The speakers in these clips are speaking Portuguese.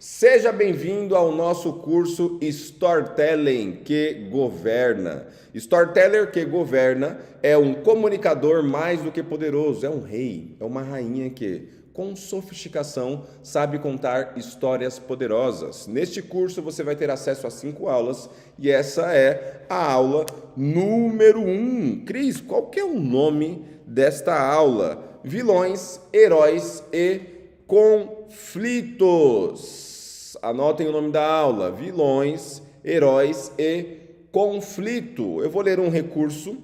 Seja bem-vindo ao nosso curso Storytelling que Governa. Storyteller que governa é um comunicador mais do que poderoso, é um rei, é uma rainha que, com sofisticação, sabe contar histórias poderosas. Neste curso você vai ter acesso a 5 aulas e essa é a aula número 1. Cris, qual que é o nome desta aula? Vilões, heróis e conflitos. Anotem o nome da aula: vilões, heróis e conflito. Eu vou ler um recurso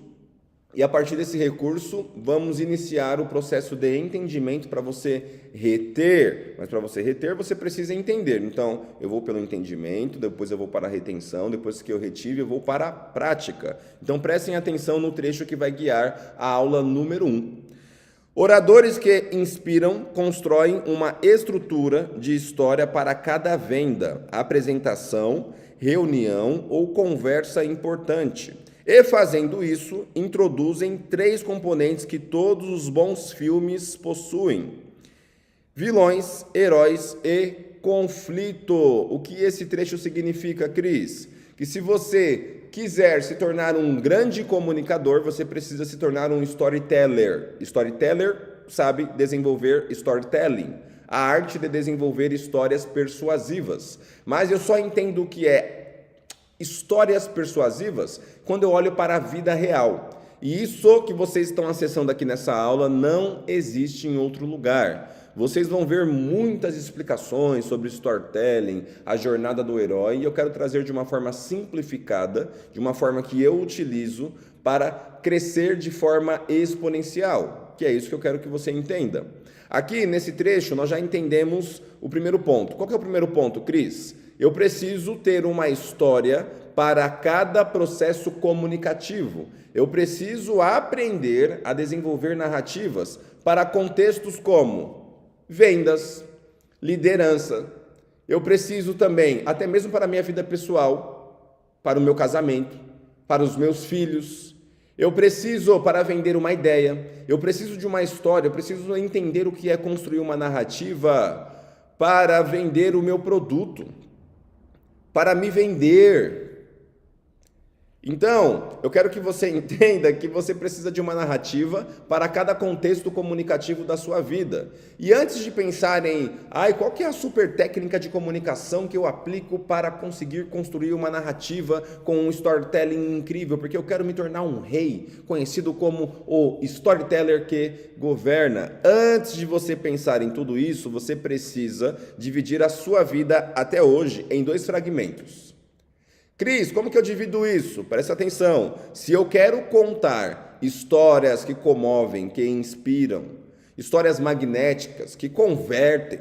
e a partir desse recurso vamos iniciar o processo de entendimento para você reter. Mas para você reter você precisa entender. Então eu vou pelo entendimento, depois eu vou para a retenção, depois que eu retive eu vou para a prática. Então prestem atenção no trecho que vai guiar a aula número 1. Oradores que inspiram constroem uma estrutura de história para cada venda, apresentação, reunião ou conversa importante. E fazendo isso, introduzem 3 componentes que todos os bons filmes possuem: vilões, heróis e conflito. O que esse trecho significa, Cris? Que se você quiser se tornar um grande comunicador, você precisa se tornar um storyteller. Storyteller sabe desenvolver storytelling, a arte de desenvolver histórias persuasivas. Mas eu só entendo o que é histórias persuasivas quando eu olho para a vida real. E isso que vocês estão acessando aqui nessa aula não existe em outro lugar. Vocês vão ver muitas explicações sobre storytelling, a jornada do herói, e eu quero trazer de uma forma simplificada, de uma forma que eu utilizo para crescer de forma exponencial, que é isso que eu quero que você entenda. Aqui, nesse trecho, nós já entendemos o primeiro ponto. Qual que é o primeiro ponto, Cris? Eu preciso ter uma história para cada processo comunicativo. Eu preciso aprender a desenvolver narrativas para contextos como vendas, liderança. Eu preciso também, até mesmo para a minha vida pessoal, para o meu casamento, para os meus filhos. Eu preciso para vender uma ideia, eu preciso de uma história, eu preciso entender o que é construir uma narrativa para vender o meu produto, para me vender. Então, eu quero que você entenda que você precisa de uma narrativa para cada contexto comunicativo da sua vida. E antes de pensar em, qual que é a super técnica de comunicação que eu aplico para conseguir construir uma narrativa com um storytelling incrível, porque eu quero me tornar um rei, conhecido como o storyteller que governa. Antes de você pensar em tudo isso, você precisa dividir a sua vida até hoje em 2 fragmentos. Cris, como que eu divido isso? Presta atenção. Se eu quero contar histórias que comovem, que inspiram, histórias magnéticas, que convertem,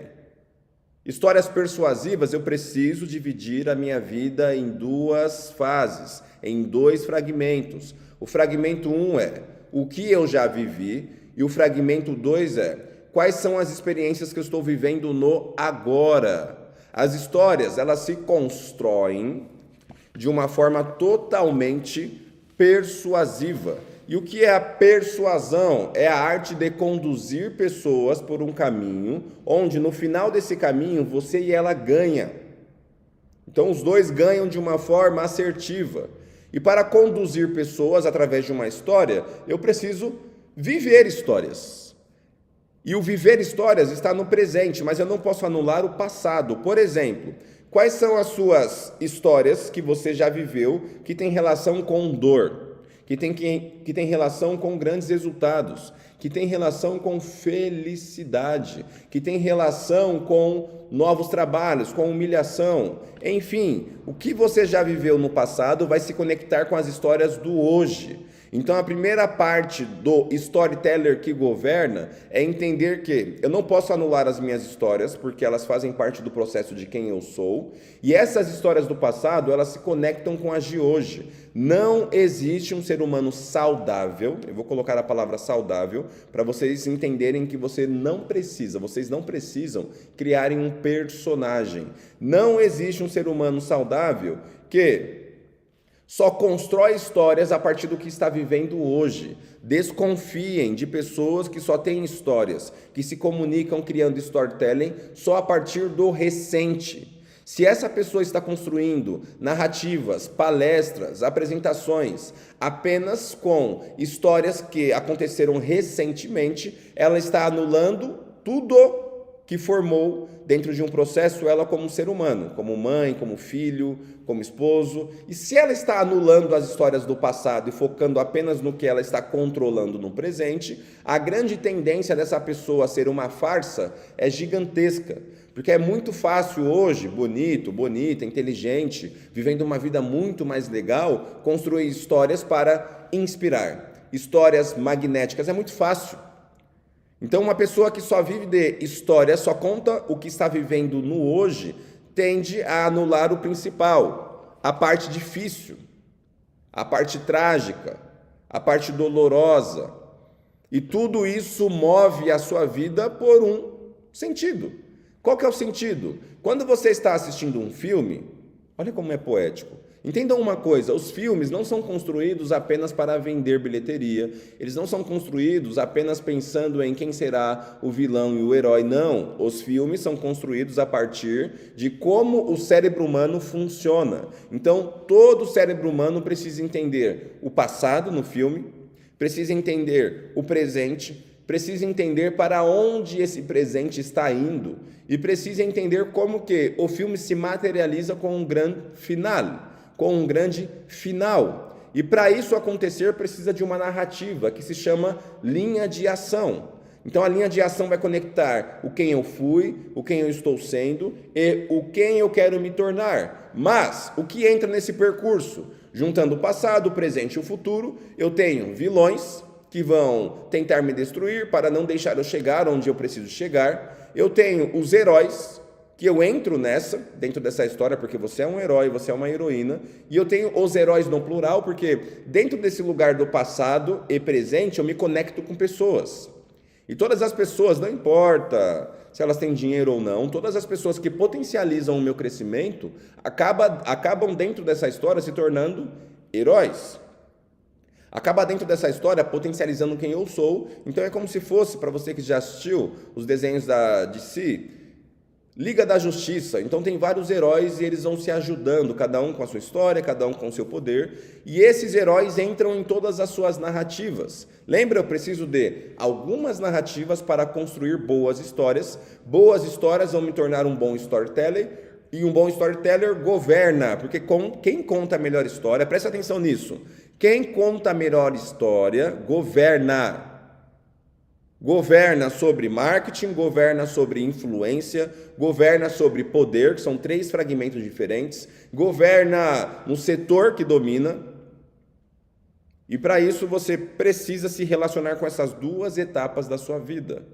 histórias persuasivas, eu preciso dividir a minha vida em 2 fases, em 2 fragmentos. O fragmento 1 é o que eu já vivi e o fragmento 2 é quais são as experiências que eu estou vivendo no agora. As histórias, elas se constroem de uma forma totalmente persuasiva. E o que é a persuasão? É a arte de conduzir pessoas por um caminho, onde no final desse caminho você e ela ganham. Então os 2 ganham de uma forma assertiva. E para conduzir pessoas através de uma história, eu preciso viver histórias. E o viver histórias está no presente, mas eu não posso anular o passado. Por exemplo, quais são as suas histórias que você já viveu que tem relação com dor, que tem relação com grandes resultados, que tem relação com felicidade, que tem relação com novos trabalhos, com humilhação? Enfim, o que você já viveu no passado vai se conectar com as histórias do hoje. Então, a primeira parte do storyteller que governa é entender que eu não posso anular as minhas histórias, porque elas fazem parte do processo de quem eu sou, e essas histórias do passado, elas se conectam com as de hoje. Não existe um ser humano saudável, eu vou colocar a palavra saudável, para vocês entenderem que vocês não precisam criarem um personagem. Não existe um ser humano saudável que Só constrói histórias a partir do que está vivendo hoje. Desconfiem de pessoas que só têm histórias, que se comunicam criando storytelling só a partir do recente. Se essa pessoa está construindo narrativas, palestras, apresentações apenas com histórias que aconteceram recentemente, ela está anulando tudo que formou dentro de um processo ela como ser humano, como mãe, como filho, como esposo. E se ela está anulando as histórias do passado e focando apenas no que ela está controlando no presente, a grande tendência dessa pessoa a ser uma farsa é gigantesca. Porque é muito fácil hoje, bonita, inteligente, vivendo uma vida muito mais legal, construir histórias para inspirar. Histórias magnéticas, é muito fácil. Então, uma pessoa que só vive de história, só conta o que está vivendo no hoje, tende a anular o principal, a parte difícil, a parte trágica, a parte dolorosa. E tudo isso move a sua vida por um sentido. Qual que é o sentido? Quando você está assistindo um filme, olha como é poético. Entendam uma coisa, os filmes não são construídos apenas para vender bilheteria, eles não são construídos apenas pensando em quem será o vilão e o herói, não. Os filmes são construídos a partir de como o cérebro humano funciona. Então, todo cérebro humano precisa entender o passado no filme, precisa entender o presente, precisa entender para onde esse presente está indo e precisa entender como que o filme se materializa com um grande final. Com um grande final. E para isso acontecer, precisa de uma narrativa que se chama linha de ação. Então, a linha de ação vai conectar o quem eu fui, o quem eu estou sendo e o quem eu quero me tornar. Mas, o que entra nesse percurso? Juntando o passado, o presente e o futuro, eu tenho vilões que vão tentar me destruir para não deixar eu chegar onde eu preciso chegar. Eu tenho os heróis, que eu entro dentro dessa história, porque você é um herói, você é uma heroína, e eu tenho os heróis no plural, porque dentro desse lugar do passado e presente, eu me conecto com pessoas. E todas as pessoas, não importa se elas têm dinheiro ou não, todas as pessoas que potencializam o meu crescimento, acabam dentro dessa história se tornando heróis. Acaba dentro dessa história potencializando quem eu sou. Então é como se fosse, para você que já assistiu os desenhos da DC, Liga da Justiça. Então tem vários heróis e eles vão se ajudando, cada um com a sua história, cada um com o seu poder, e esses heróis entram em todas as suas narrativas. Lembra, eu preciso de algumas narrativas para construir boas histórias. Boas histórias vão me tornar um bom storyteller, e um bom storyteller governa, porque quem conta a melhor história, presta atenção nisso, quem conta a melhor história governa. Governa sobre marketing, governa sobre influência, governa sobre poder, que são 3 fragmentos diferentes, governa no setor que domina. E para isso você precisa se relacionar com essas 2 etapas da sua vida.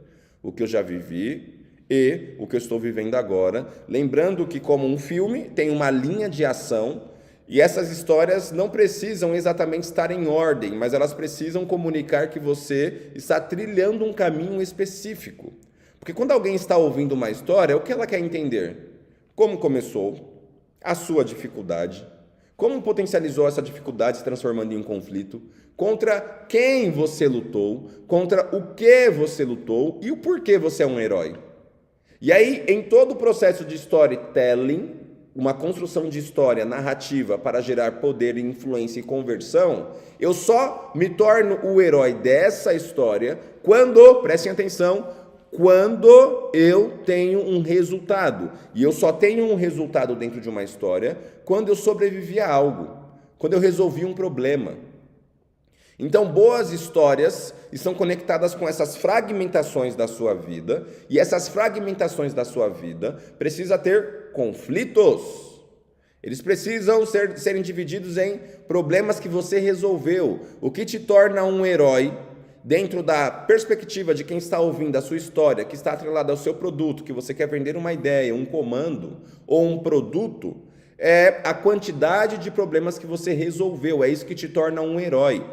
O que eu já vivi e o que eu estou vivendo agora. Lembrando que, como um filme, tem uma linha de ação. E essas histórias não precisam exatamente estar em ordem, mas elas precisam comunicar que você está trilhando um caminho específico. Porque quando alguém está ouvindo uma história, o que ela quer entender? Como começou, a sua dificuldade, como potencializou essa dificuldade se transformando em um conflito, contra quem você lutou, contra o que você lutou e o porquê você é um herói. E aí, em todo o processo de storytelling, uma construção de história narrativa para gerar poder, influência e conversão, eu só me torno o herói dessa história quando, prestem atenção, quando eu tenho um resultado. E eu só tenho um resultado dentro de uma história quando eu sobrevivi a algo, quando eu resolvi um problema. Então, boas histórias estão conectadas com essas fragmentações da sua vida, e essas fragmentações da sua vida precisam ter conflitos. Eles precisam serem divididos em problemas que você resolveu, o que te torna um herói dentro da perspectiva de quem está ouvindo a sua história, que está atrelada ao seu produto, que você quer vender uma ideia, um comando ou um produto, é a quantidade de problemas que você resolveu, é isso que te torna um herói.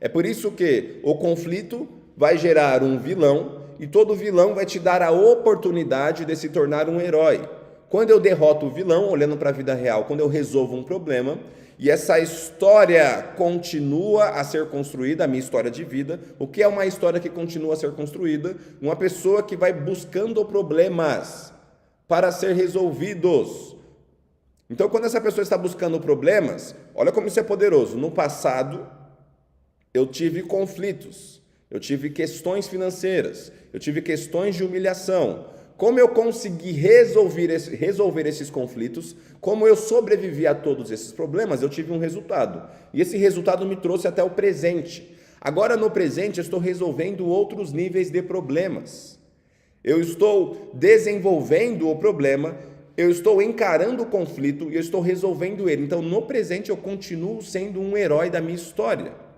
É por isso que o conflito vai gerar um vilão e todo vilão vai te dar a oportunidade de se tornar um herói. Quando eu derroto o vilão, olhando para a vida real, quando eu resolvo um problema, e essa história continua a ser construída, a minha história de vida. O que é uma história que continua a ser construída? Uma pessoa que vai buscando problemas para ser resolvidos. Então, quando essa pessoa está buscando problemas, olha como isso é poderoso. No passado, eu tive conflitos, eu tive questões financeiras, eu tive questões de humilhação. Como eu consegui resolver esses conflitos, como eu sobrevivi a todos esses problemas, eu tive um resultado. E esse resultado me trouxe até o presente. Agora, no presente, eu estou resolvendo outros níveis de problemas. Eu estou desenvolvendo o problema, eu estou encarando o conflito e eu estou resolvendo ele. Então, no presente, eu continuo sendo um herói da minha história.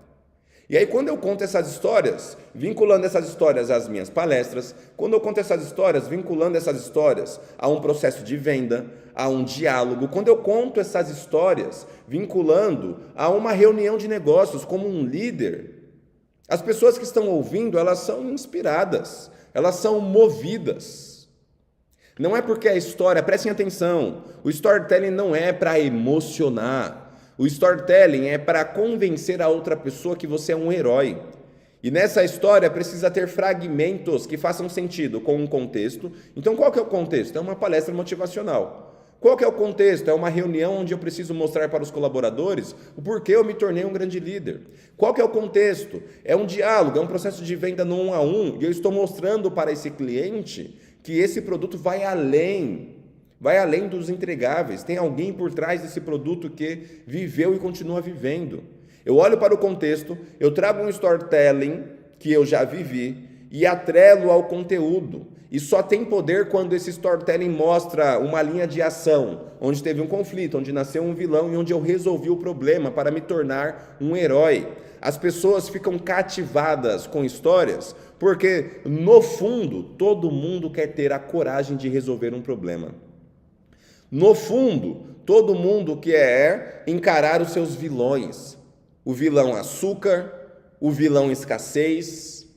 E aí, quando eu conto essas histórias, vinculando essas histórias às minhas palestras, quando eu conto essas histórias, vinculando essas histórias a um processo de venda, a um diálogo, quando eu conto essas histórias, vinculando a uma reunião de negócios como um líder, as pessoas que estão ouvindo, elas são inspiradas, elas são movidas. Não é porque a história, prestem atenção, o storytelling não é para emocionar. O storytelling é para convencer a outra pessoa que você é um herói. E nessa história precisa ter fragmentos que façam sentido com um contexto. Então, qual que é o contexto? É uma palestra motivacional. Qual que é o contexto? É uma reunião onde eu preciso mostrar para os colaboradores o porquê eu me tornei um grande líder. Qual que é o contexto? É um diálogo, é um processo de venda no 1 a 1, e eu estou mostrando para esse cliente que esse produto vai além dos entregáveis. Tem alguém por trás desse produto que viveu e continua vivendo. Eu olho para o contexto, eu trago um storytelling que eu já vivi e atrelo ao conteúdo. E só tem poder quando esse storytelling mostra uma linha de ação, onde teve um conflito, onde nasceu um vilão e onde eu resolvi o problema para me tornar um herói. As pessoas ficam cativadas com histórias porque, no fundo, todo mundo quer ter a coragem de resolver um problema. No fundo, todo mundo quer encarar os seus vilões. O vilão açúcar, o vilão escassez,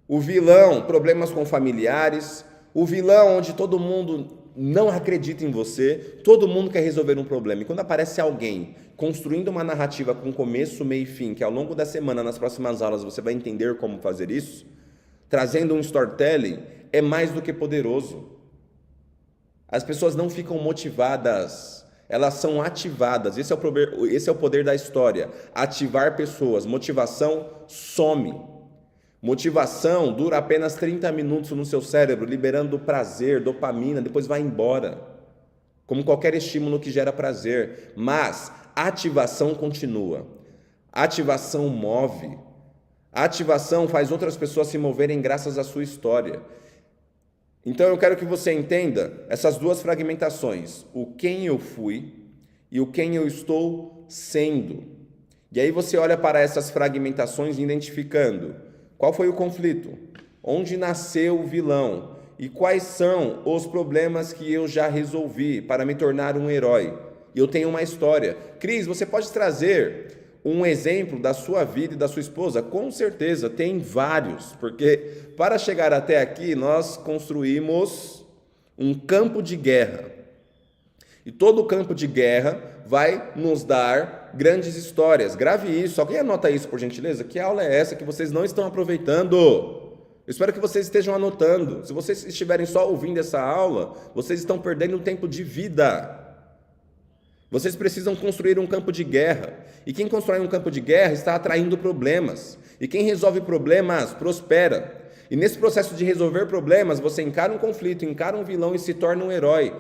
o vilão problemas com familiares, o vilão onde todo mundo não acredita em você, todo mundo quer resolver um problema. E quando aparece alguém construindo uma narrativa com começo, meio e fim, que ao longo da semana, nas próximas aulas, você vai entender como fazer isso, trazendo um storytelling, é mais do que poderoso. As pessoas não ficam motivadas, elas são ativadas. Esse é o poder da história, ativar pessoas. Motivação some. Motivação dura apenas 30 minutos no seu cérebro, liberando prazer, dopamina, depois vai embora. Como qualquer estímulo que gera prazer. Mas ativação continua. Ativação move. Ativação faz outras pessoas se moverem graças à sua história. Então eu quero que você entenda essas duas fragmentações, o quem eu fui e o quem eu estou sendo. E aí você olha para essas fragmentações identificando qual foi o conflito, onde nasceu o vilão e quais são os problemas que eu já resolvi para me tornar um herói. E eu tenho uma história. Cris, você pode trazer um exemplo da sua vida e da sua esposa? Com certeza, tem vários, porque para chegar até aqui nós construímos um campo de guerra. E todo campo de guerra vai nos dar grandes histórias. Grave isso, alguém anota isso por gentileza? Que aula é essa que vocês não estão aproveitando? Eu espero que vocês estejam anotando. Se vocês estiverem só ouvindo essa aula, vocês estão perdendo um tempo de vida. Vocês precisam construir um campo de guerra. E quem constrói um campo de guerra está atraindo problemas. E quem resolve problemas prospera. E nesse processo de resolver problemas, você encara um conflito, encara um vilão e se torna um herói.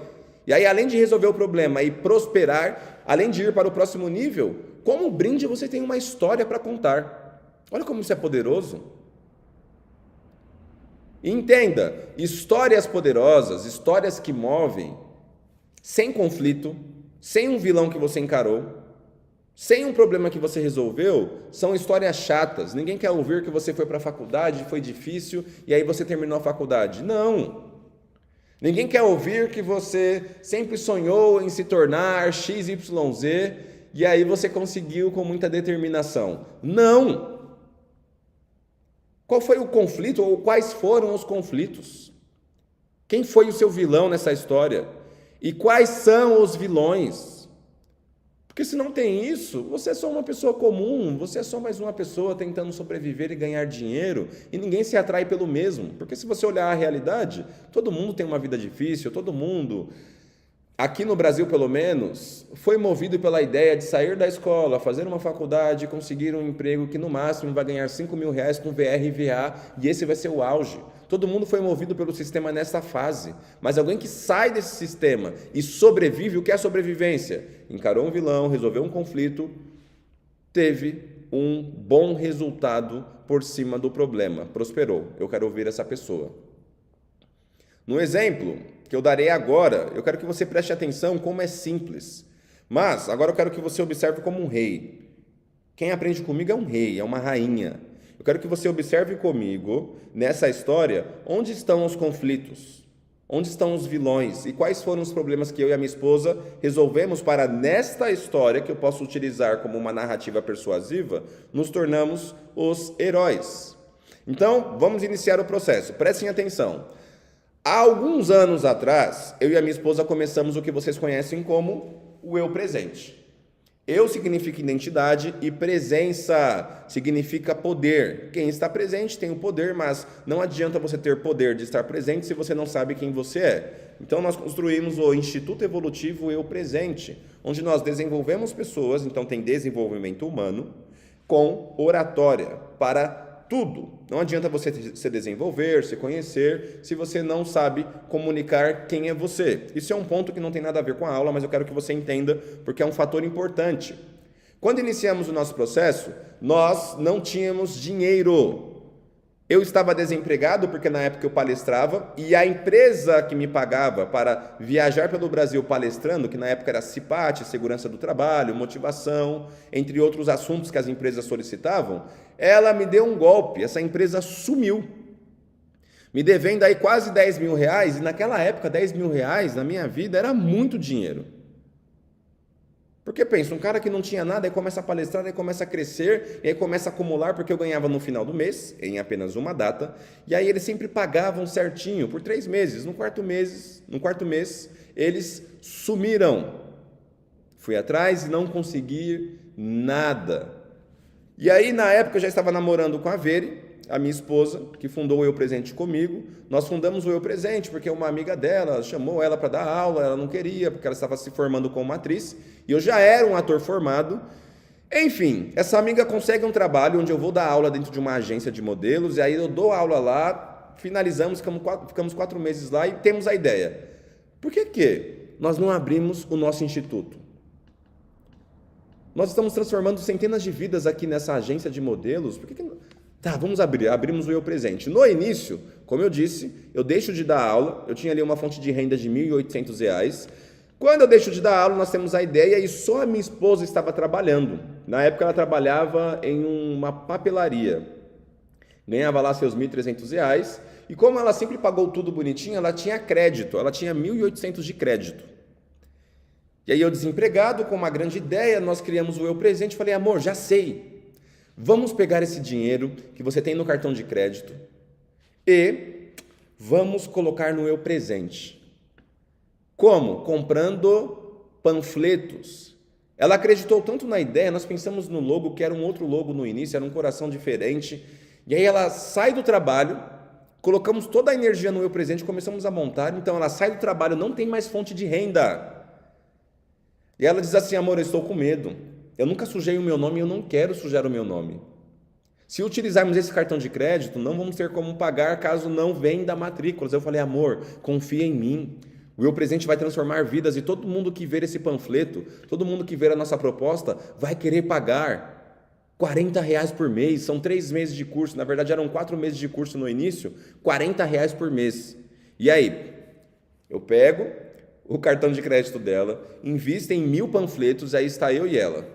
E aí, além de resolver o problema e prosperar, além de ir para o próximo nível, como brinde você tem uma história para contar. Olha como isso é poderoso. E entenda, histórias poderosas, histórias que movem, sem conflito, sem um vilão que você encarou, sem um problema que você resolveu, são histórias chatas. Ninguém quer ouvir que você foi para a faculdade, foi difícil, e aí você terminou a faculdade. Não. Ninguém quer ouvir que você sempre sonhou em se tornar XYZ, e aí você conseguiu com muita determinação. Não. Qual foi o conflito, ou quais foram os conflitos? Quem foi o seu vilão nessa história? E quais são os vilões? Porque se não tem isso, você é só uma pessoa comum, você é só mais uma pessoa tentando sobreviver e ganhar dinheiro, e ninguém se atrai pelo mesmo. Porque se você olhar a realidade, todo mundo tem uma vida difícil, todo mundo, aqui no Brasil pelo menos, foi movido pela ideia de sair da escola, fazer uma faculdade, conseguir um emprego que no máximo vai ganhar R$ 5.000 com VR e VA, e esse vai ser o auge. Todo mundo foi movido pelo sistema nessa fase, mas alguém que sai desse sistema e sobrevive, o que é sobrevivência? Encarou um vilão, resolveu um conflito, teve um bom resultado por cima do problema, prosperou. Eu quero ouvir essa pessoa. No exemplo que eu darei agora, eu quero que você preste atenção como é simples, mas agora eu quero que você observe como um rei. Quem aprende comigo é um rei, é uma rainha. Eu quero que você observe comigo, nessa história, onde estão os conflitos, onde estão os vilões e quais foram os problemas que eu e a minha esposa resolvemos para, nesta história, que eu posso utilizar como uma narrativa persuasiva, nos tornamos os heróis. Então, vamos iniciar o processo. Prestem atenção. Há alguns anos atrás, eu e a minha esposa começamos o que vocês conhecem como o eu presente. Eu significa identidade e presença significa poder. Quem está presente tem o poder, mas não adianta você ter poder de estar presente se você não sabe quem você é. Então nós construímos o Instituto Evolutivo Eu Presente, onde nós desenvolvemos pessoas, então tem desenvolvimento humano, com oratória para tudo. Não adianta você se desenvolver, se conhecer, se você não sabe comunicar quem é você. Isso é um ponto que não tem nada a ver com a aula, mas eu quero que você entenda, porque é um fator importante. Quando iniciamos o nosso processo, nós não tínhamos dinheiro. Eu estava desempregado porque na época eu palestrava e a empresa que me pagava para viajar pelo Brasil palestrando, que na época era CIPAT, segurança do trabalho, motivação, entre outros assuntos que as empresas solicitavam, ela me deu um golpe, essa empresa sumiu. Me devendo aí quase R$ 10.000 e naquela época R$ 10.000 na minha vida era muito dinheiro. Porque pensa, um cara que não tinha nada, aí começa a palestrar, aí começa a crescer, e aí começa a acumular, porque eu ganhava no final do mês, em apenas uma data, e aí eles sempre pagavam certinho, por 3 meses. No quarto mês, eles sumiram. Fui atrás e não consegui nada. E aí, na época, eu já estava namorando com a Veri, a minha esposa, que fundou o Eu Presente comigo. Nós fundamos o Eu Presente porque uma amiga dela chamou ela para dar aula, ela não queria, porque ela estava se formando como atriz, e eu já era um ator formado. Enfim, essa amiga consegue um trabalho onde eu vou dar aula dentro de uma agência de modelos, e aí eu dou aula lá, finalizamos, ficamos 4 meses lá e temos a ideia. Por que nós não abrimos o nosso instituto? Nós estamos transformando centenas de vidas aqui nessa agência de modelos, por que não? Tá, vamos abrimos o Eu Presente. No início, como eu disse, eu deixo de dar aula, eu tinha ali uma fonte de renda de R$ 1.800. Quando eu deixo de dar aula, nós temos a ideia e só a minha esposa estava trabalhando. Na época ela trabalhava em uma papelaria, ganhava lá seus R$ 1.300 e como ela sempre pagou tudo bonitinho, ela tinha crédito, ela tinha R$ 1.800 de crédito. E aí eu desempregado, com uma grande ideia, nós criamos o Eu Presente, falei, amor, já sei. Vamos pegar esse dinheiro que você tem no cartão de crédito e vamos colocar no Eu Presente. Como? Comprando panfletos. Ela acreditou tanto na ideia, nós pensamos no logo, que era um outro logo no início, era um coração diferente. E aí ela sai do trabalho, colocamos toda a energia no Eu Presente, começamos a montar. Então ela sai do trabalho, não tem mais fonte de renda. E ela diz assim, amor, eu estou com medo. Eu nunca sujei o meu nome e eu não quero sujar o meu nome. Se utilizarmos esse cartão de crédito, não vamos ter como pagar caso não venda matrículas. Eu falei, amor, confia em mim. O Eu Presente vai transformar vidas e todo mundo que ver esse panfleto, todo mundo que ver a nossa proposta, vai querer pagar R$ 40 por mês. São 3 meses de curso, na verdade eram 4 meses de curso no início, R$ 40 por mês. E aí, eu pego o cartão de crédito dela, invisto em 1.000 panfletos, aí está eu e ela.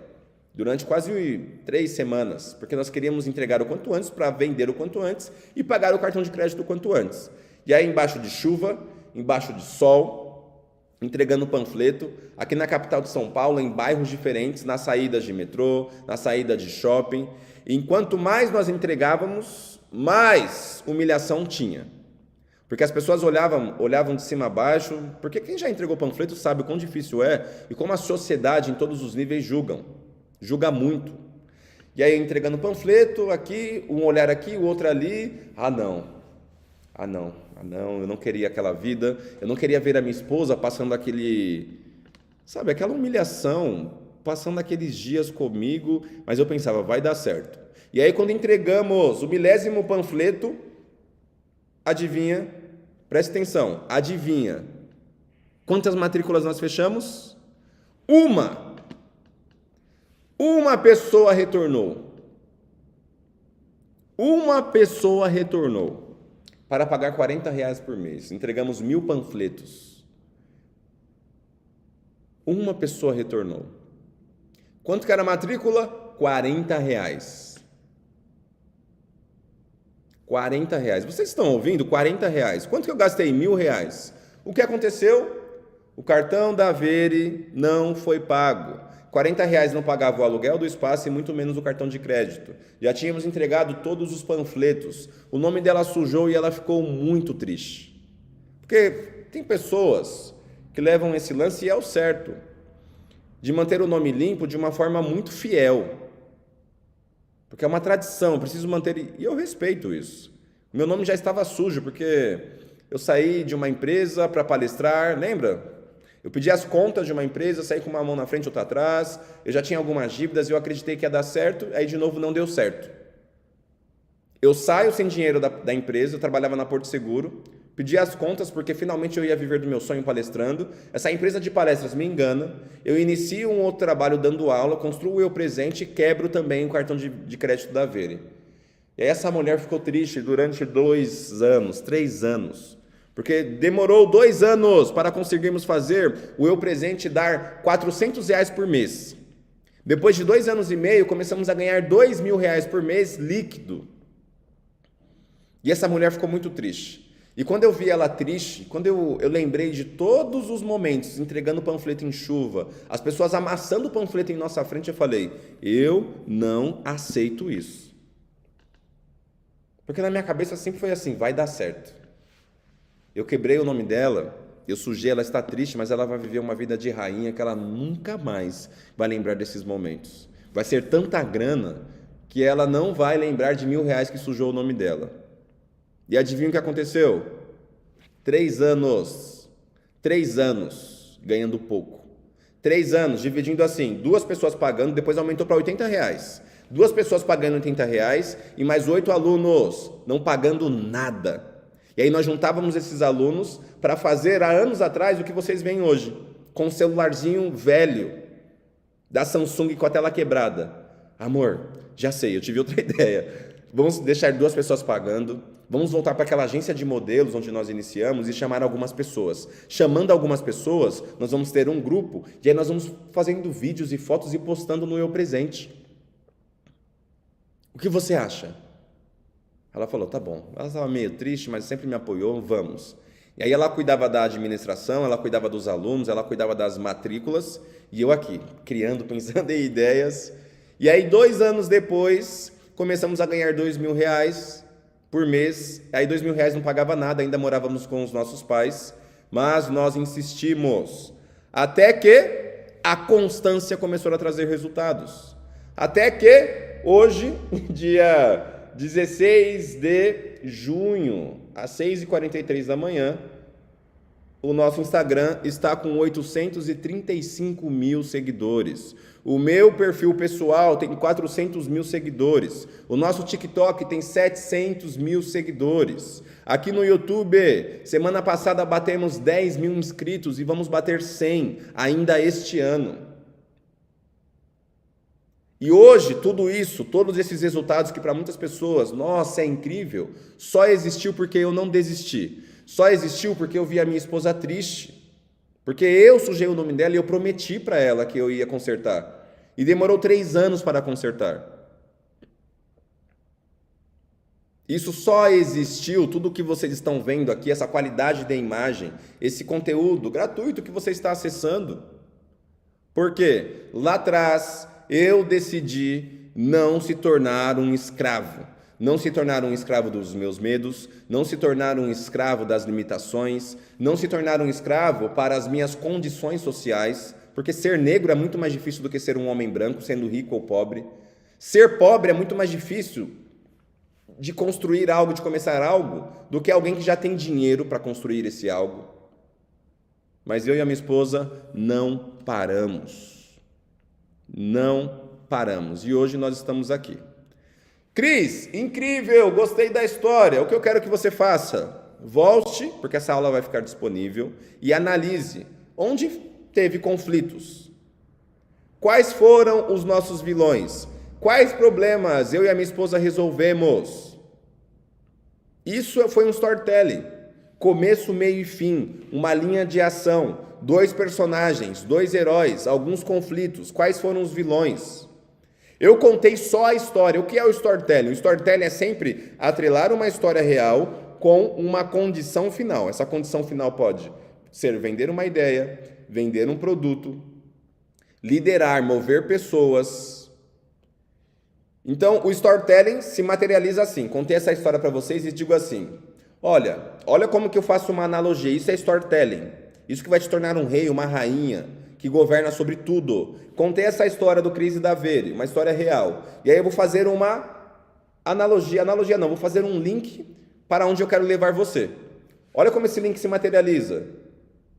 Durante quase 3 semanas, porque nós queríamos entregar o quanto antes para vender o quanto antes e pagar o cartão de crédito o quanto antes. E aí embaixo de chuva, embaixo de sol, entregando panfleto, aqui na capital de São Paulo, em bairros diferentes, nas saídas de metrô, na saída de shopping. E enquanto mais nós entregávamos, mais humilhação tinha. Porque as pessoas olhavam de cima a baixo, porque quem já entregou panfleto sabe o quão difícil é e como a sociedade em todos os níveis julga muito. E aí entregando panfleto aqui, um olhar aqui, o outro ali, ah não, eu não queria aquela vida, eu não queria ver a minha esposa passando aquela humilhação, passando aqueles dias comigo, mas eu pensava, vai dar certo. E aí quando entregamos o 1000º panfleto, adivinha? Presta atenção, adivinha? Quantas matrículas nós fechamos? Uma pessoa retornou. Uma pessoa retornou para pagar R$40 por mês. Entregamos 1000 panfletos. Uma pessoa retornou. Quanto que era a matrícula? R$40. R$40. Vocês estão ouvindo? R$40. Quanto que eu gastei? R$1000. O que aconteceu? O cartão da Vere não foi pago. R$40 não pagava o aluguel do espaço e muito menos o cartão de crédito. Já tínhamos entregado todos os panfletos. O nome dela sujou e ela ficou muito triste. Porque tem pessoas que levam esse lance e é o certo, de manter o nome limpo de uma forma muito fiel. Porque é uma tradição, eu preciso manter, e eu respeito isso. O meu nome já estava sujo, porque eu saí de uma empresa para palestrar, lembra? Eu pedi as contas de uma empresa, saí com uma mão na frente e outra atrás, eu já tinha algumas dívidas e eu acreditei que ia dar certo, aí de novo não deu certo. Eu saio sem dinheiro da empresa, eu trabalhava na Porto Seguro, pedi as contas porque finalmente eu ia viver do meu sonho palestrando, essa empresa de palestras me engana, eu inicio um outro trabalho dando aula, construo o Eu Presente e quebro também o cartão de crédito da Vere. E aí essa mulher ficou triste durante 2 anos, 3 anos, porque demorou 2 anos para conseguirmos fazer o Eu Presente dar R$400 por mês. Depois de 2 anos e meio, começamos a ganhar R$2.000 por mês líquido. E essa mulher ficou muito triste. E quando eu vi ela triste, quando eu lembrei de todos os momentos entregando panfleto em chuva, as pessoas amassando o panfleto em nossa frente, eu falei, eu não aceito isso. Porque na minha cabeça sempre foi assim, vai dar certo. Eu quebrei o nome dela, eu sujei, ela está triste, mas ela vai viver uma vida de rainha que ela nunca mais vai lembrar desses momentos. Vai ser tanta grana que ela não vai lembrar de R$1.000 que sujou o nome dela. E adivinha o que aconteceu? 3 anos. 3 anos ganhando pouco. 3 anos dividindo assim, 2 pessoas pagando, depois aumentou para R$80. 2 pessoas pagando R$80 e mais 8 alunos não pagando nada. E aí nós juntávamos esses alunos para fazer há anos atrás o que vocês veem hoje, com um celularzinho velho da Samsung com a tela quebrada. Amor, já sei, eu tive outra ideia. Vamos deixar 2 pessoas pagando, vamos voltar para aquela agência de modelos onde nós iniciamos e chamar algumas pessoas. Chamando algumas pessoas, nós vamos ter um grupo e aí nós vamos fazendo vídeos e fotos e postando no Eu Presente. O que você acha? Ela falou, tá bom. Ela estava meio triste, mas sempre me apoiou, vamos. E aí ela cuidava da administração, ela cuidava dos alunos, ela cuidava das matrículas e eu aqui, criando, pensando em ideias. E aí 2 anos depois, começamos a ganhar R$2.000 por mês. Aí R$2.000 não pagava nada, ainda morávamos com os nossos pais, mas nós insistimos. Até que a constância começou a trazer resultados. Até que hoje, dia 16 de junho, às 6h43 da manhã, o nosso Instagram está com 835 mil seguidores. O meu perfil pessoal tem 400 mil seguidores. O nosso TikTok tem 700 mil seguidores. Aqui no YouTube, semana passada batemos 10 mil inscritos e vamos bater 100 ainda este ano. E hoje, tudo isso, todos esses resultados que para muitas pessoas, nossa, é incrível, só existiu porque eu não desisti. Só existiu porque eu vi a minha esposa triste. Porque eu sujei o nome dela e eu prometi para ela que eu ia consertar. E demorou 3 anos para consertar. Isso só existiu, tudo o que vocês estão vendo aqui, essa qualidade da imagem, esse conteúdo gratuito que você está acessando. Porque lá atrás eu decidi não se tornar um escravo. não se tornar um escravo dos meus medos, não se tornar um escravo das limitações, não se tornar um escravo para as minhas condições sociais, porque ser negro é muito mais difícil do que ser um homem branco, sendo rico ou pobre. Ser pobre é muito mais difícil de construir algo, de começar algo, do que alguém que já tem dinheiro para construir esse algo. Mas eu e a minha esposa não paramos. Não paramos. E hoje nós estamos aqui. Cris, incrível, gostei da história. O que eu quero que você faça? Volte, porque essa aula vai ficar disponível, e analise onde teve conflitos. Quais foram os nossos vilões? Quais problemas eu e a minha esposa resolvemos? Isso foi um storytelling. Começo, meio e fim, uma linha de ação, 2 personagens, 2 heróis, alguns conflitos. Quais foram os vilões? Eu contei só a história. O que é o storytelling? O storytelling é sempre atrelar uma história real com uma condição final. Essa condição final pode ser vender uma ideia, vender um produto, liderar, mover pessoas. Então, o storytelling se materializa assim. Contei essa história para vocês e digo assim: olha como que eu faço uma analogia. Isso é storytelling. Isso que vai te tornar um rei, uma rainha, que governa sobre tudo. Contei essa história do Cris e da Vere, uma história real. E aí eu vou fazer uma analogia não, vou fazer um link para onde eu quero levar você. Olha como esse link se materializa.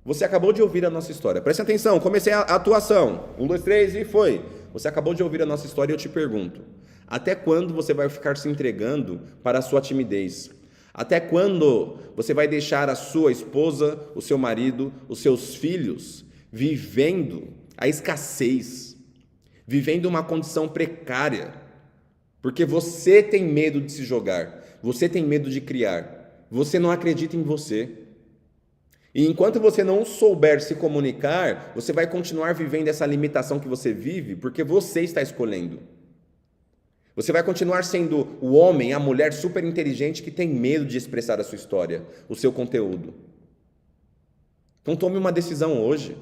Você acabou de ouvir a nossa história. Preste atenção, comecei a atuação. 1, 2, 3 e foi. Você acabou de ouvir a nossa história e eu te pergunto: até quando você vai ficar se entregando para a sua timidez? Até quando você vai deixar a sua esposa, o seu marido, os seus filhos vivendo a escassez, vivendo uma condição precária, porque você tem medo de se jogar, você tem medo de criar, você não acredita em você. E enquanto você não souber se comunicar, você vai continuar vivendo essa limitação que você vive, porque você está escolhendo. Você vai continuar sendo o homem, a mulher super inteligente que tem medo de expressar a sua história, o seu conteúdo. Então tome uma decisão hoje.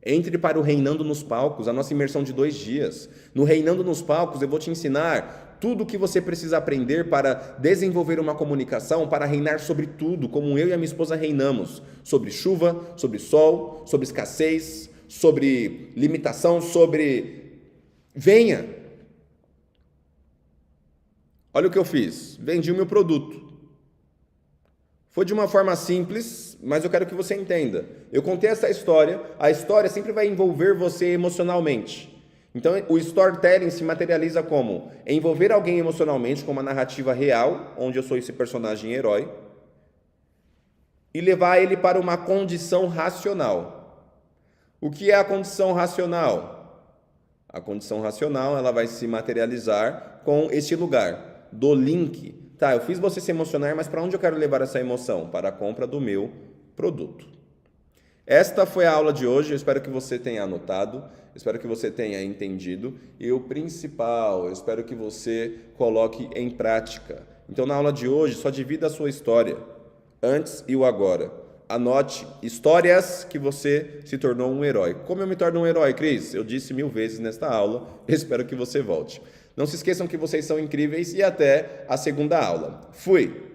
Entre para o Reinando nos Palcos, a nossa imersão de 2 dias. No Reinando nos Palcos eu vou te ensinar tudo o que você precisa aprender para desenvolver uma comunicação, para reinar sobre tudo, como eu e a minha esposa reinamos. Sobre chuva, sobre sol, sobre escassez, sobre limitação, sobre... Venha! Olha o que eu fiz. Vendi o meu produto. Foi de uma forma simples, mas eu quero que você entenda. Eu contei essa história, a história sempre vai envolver você emocionalmente. Então, o storytelling se materializa como envolver alguém emocionalmente com uma narrativa real, onde eu sou esse personagem herói, e levar ele para uma condição racional. O que é a condição racional? A condição racional, ela vai se materializar com este lugar, do link. Tá, eu fiz você se emocionar, mas para onde eu quero levar essa emoção? Para a compra do meu produto. Esta foi a aula de hoje, eu espero que você tenha anotado, espero que você tenha entendido e o principal, eu espero que você coloque em prática. Então, na aula de hoje, só divida a sua história, antes e o agora. Anote histórias que você se tornou um herói. Como eu me torno um herói, Cris? Eu disse 1000 vezes nesta aula, espero que você volte. Não se esqueçam que vocês são incríveis e até a segunda aula. Fui!